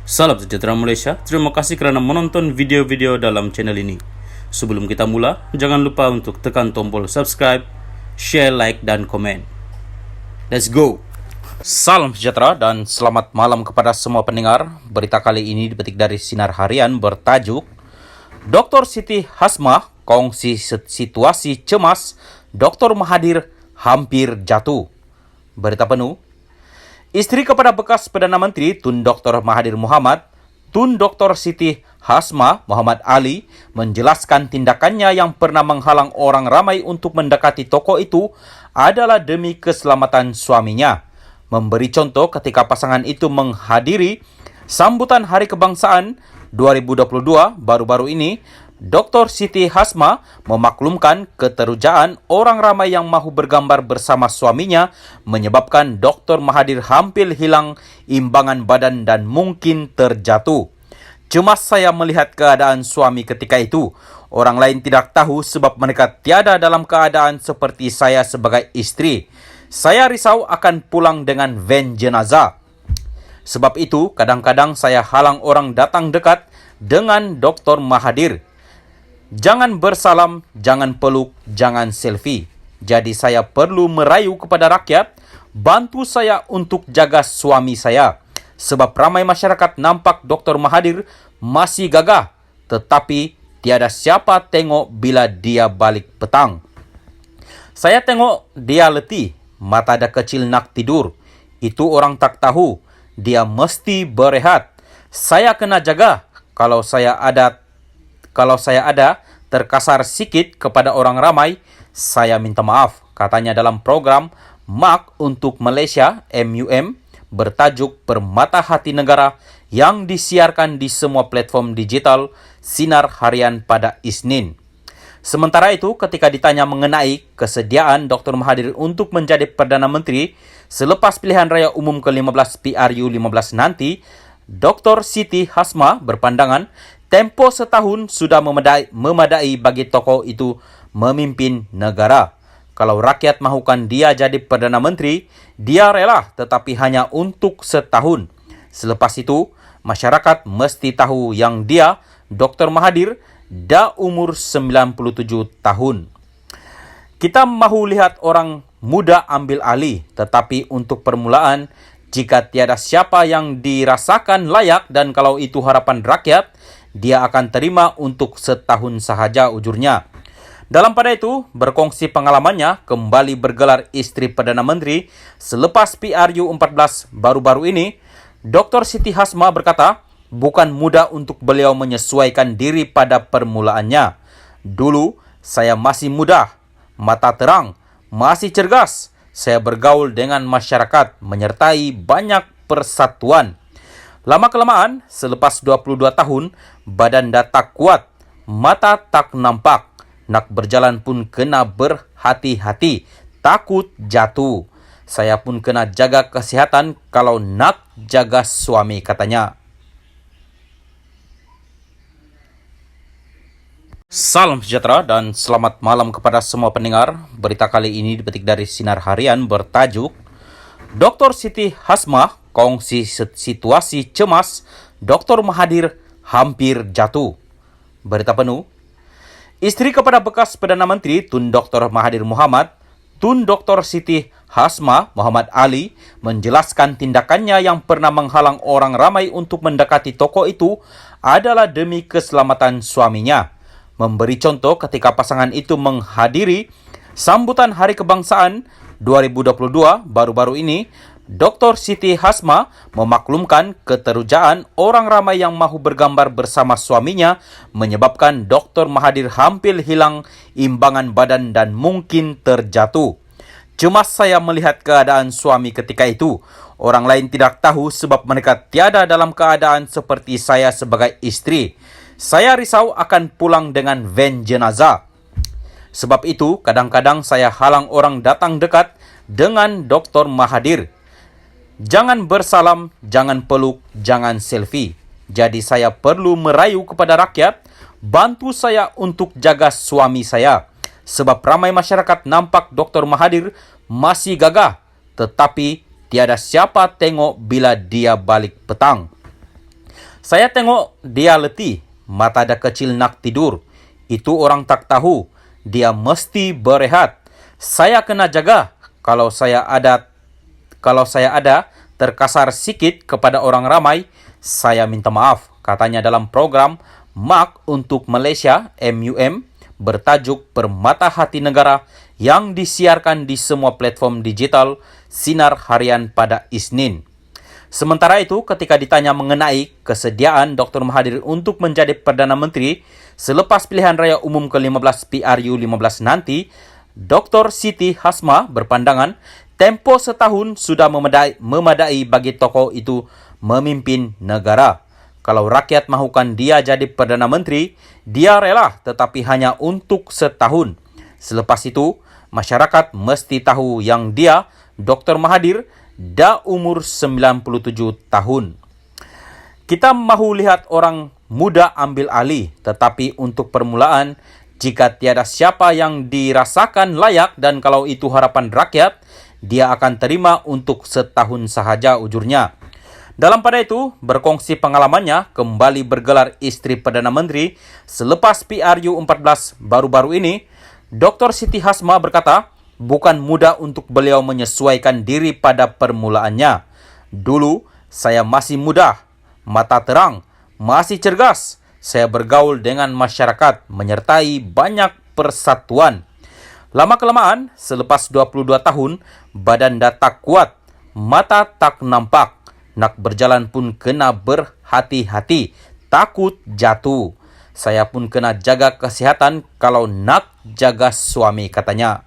Salam sejahtera Malaysia, terima kasih kerana menonton video-video dalam channel ini. Sebelum kita mula, jangan lupa untuk tekan tombol subscribe, share, like, dan komen. Let's go! Salam sejahtera dan selamat malam kepada semua pendengar. Berita kali ini dipetik dari Sinar Harian bertajuk Dr. Siti Hasmah kongsi situasi cemas, Dr. Mahathir hampir jatuh. Berita penuh. Isteri kepada bekas Perdana Menteri Tun Dr. Mahathir Mohamad, Tun Dr. Siti Hasmah Muhammad Ali menjelaskan tindakannya yang pernah menghalang orang ramai untuk mendekati tokoh itu adalah demi keselamatan suaminya. Memberi contoh ketika pasangan itu menghadiri sambutan Hari Kebangsaan 2022 baru-baru ini, Dr. Siti Hasmah memaklumkan keterujaan orang ramai yang mahu bergambar bersama suaminya menyebabkan Dr. Mahathir hampir hilang imbangan badan dan mungkin terjatuh. Cemas saya melihat keadaan suami ketika itu. Orang lain tidak tahu sebab mereka tiada dalam keadaan seperti saya sebagai istri. Saya risau akan pulang dengan van jenazah. Sebab itu, kadang-kadang saya halang orang datang dekat dengan Dr. Mahathir. Jangan bersalam, jangan peluk, jangan selfie. Jadi saya perlu merayu kepada rakyat, bantu saya untuk jaga suami saya. Sebab ramai masyarakat nampak Dr. Mahathir masih gagah, tetapi tiada siapa tengok bila dia balik petang. Saya tengok dia letih, mata dah kecil nak tidur. Itu orang tak tahu, dia mesti berehat. Saya kena jaga. Kalau saya ada terkasar sikit kepada orang ramai, saya minta maaf, katanya dalam program MAK untuk Malaysia MUM bertajuk Permata Hati Negara yang disiarkan di semua platform digital Sinar Harian pada Isnin. Sementara itu, ketika ditanya mengenai kesediaan Dr. Mahathir untuk menjadi Perdana Menteri selepas pilihan raya umum ke-15 PRU15 nanti, Dr. Siti Hasmah berpandangan tempoh setahun sudah memadai bagi tokoh itu memimpin negara. Kalau rakyat mahukan dia jadi Perdana Menteri, dia rela tetapi hanya untuk setahun. Selepas itu, masyarakat mesti tahu yang dia, Dr. Mahathir, dah umur 97 tahun. Kita mahu lihat orang muda ambil alih, tetapi untuk permulaan, jika tiada siapa yang dirasakan layak dan kalau itu harapan rakyat, dia akan terima untuk setahun sahaja, ujurnya. Dalam pada itu, berkongsi pengalamannya kembali bergelar isteri Perdana Menteri selepas PRU14 baru-baru ini, Dr. Siti Hasmah berkata, bukan mudah untuk beliau menyesuaikan diri pada permulaannya. Dulu, saya masih muda, mata terang, masih cergas. Saya bergaul dengan masyarakat, menyertai banyak persatuan. Lama-kelamaan, selepas 22 tahun, badan dah tak kuat, mata tak nampak. Nak berjalan pun kena berhati-hati, takut jatuh. Saya pun kena jaga kesihatan kalau nak jaga suami, katanya. Salam sejahtera dan selamat malam kepada semua pendengar. Berita kali ini dipetik dari Sinar Harian bertajuk Dr. Siti Hasmah kongsi situasi cemas, Dr. Mahathir hampir jatuh. Berita penuh. Isteri kepada bekas Perdana Menteri Tun Dr. Mahathir Mohamad, Tun Dr. Siti Hasmah Muhammad Ali menjelaskan tindakannya yang pernah menghalang orang ramai untuk mendekati tokoh itu adalah demi keselamatan suaminya. Memberi contoh ketika pasangan itu menghadiri sambutan Hari Kebangsaan 2022 baru-baru ini, Dr. Siti Hasmah memaklumkan keterujaan orang ramai yang mahu bergambar bersama suaminya menyebabkan Dr. Mahathir hampir hilang imbangan badan dan mungkin terjatuh. Cemas saya melihat keadaan suami ketika itu. Orang lain tidak tahu sebab mereka tiada dalam keadaan seperti saya sebagai istri. Saya risau akan pulang dengan van jenazah. Sebab itu, kadang-kadang saya halang orang datang dekat dengan Dr. Mahathir. Jangan bersalam, jangan peluk, jangan selfie. Jadi saya perlu merayu kepada rakyat, bantu saya untuk jaga suami saya. Sebab ramai masyarakat nampak Dr. Mahathir masih gagah, tetapi tiada siapa tengok bila dia balik petang. Saya tengok dia letih, mata dah kecil nak tidur. Itu orang tak tahu, dia mesti berehat. Saya kena jaga. Kalau saya ada terkasar sikit kepada orang ramai, saya minta maaf, katanya dalam program MAK untuk Malaysia MUM bertajuk Permata Hati Negara yang disiarkan di semua platform digital Sinar Harian pada Isnin. Sementara itu, ketika ditanya mengenai kesediaan Dr. Mahathir untuk menjadi Perdana Menteri selepas pilihan raya umum ke-15 PRU15 nanti, Dr. Siti Hasmah berpandangan tempoh setahun sudah memadai bagi tokoh itu memimpin negara. Kalau rakyat mahukan dia jadi Perdana Menteri, dia rela, tetapi hanya untuk setahun. Selepas itu, masyarakat mesti tahu yang dia, Dr. Mahathir, dah umur 97 tahun. Kita mahu lihat orang muda ambil alih, tetapi untuk permulaan, jika tiada siapa yang dirasakan layak dan kalau itu harapan rakyat, dia akan terima untuk setahun sahaja, ujurnya. Dalam pada itu, berkongsi pengalamannya kembali bergelar isteri Perdana Menteri selepas PRU14 baru-baru ini, Dr. Siti Hasmah berkata, bukan mudah untuk beliau menyesuaikan diri pada permulaannya. Dulu, saya masih muda, mata terang, masih cergas. Saya bergaul dengan masyarakat, menyertai banyak persatuan. Lama-kelamaan, selepas 22 tahun, badan dah tak kuat, mata tak nampak. Nak berjalan pun kena berhati-hati, takut jatuh. Saya pun kena jaga kesihatan kalau nak jaga suami, katanya.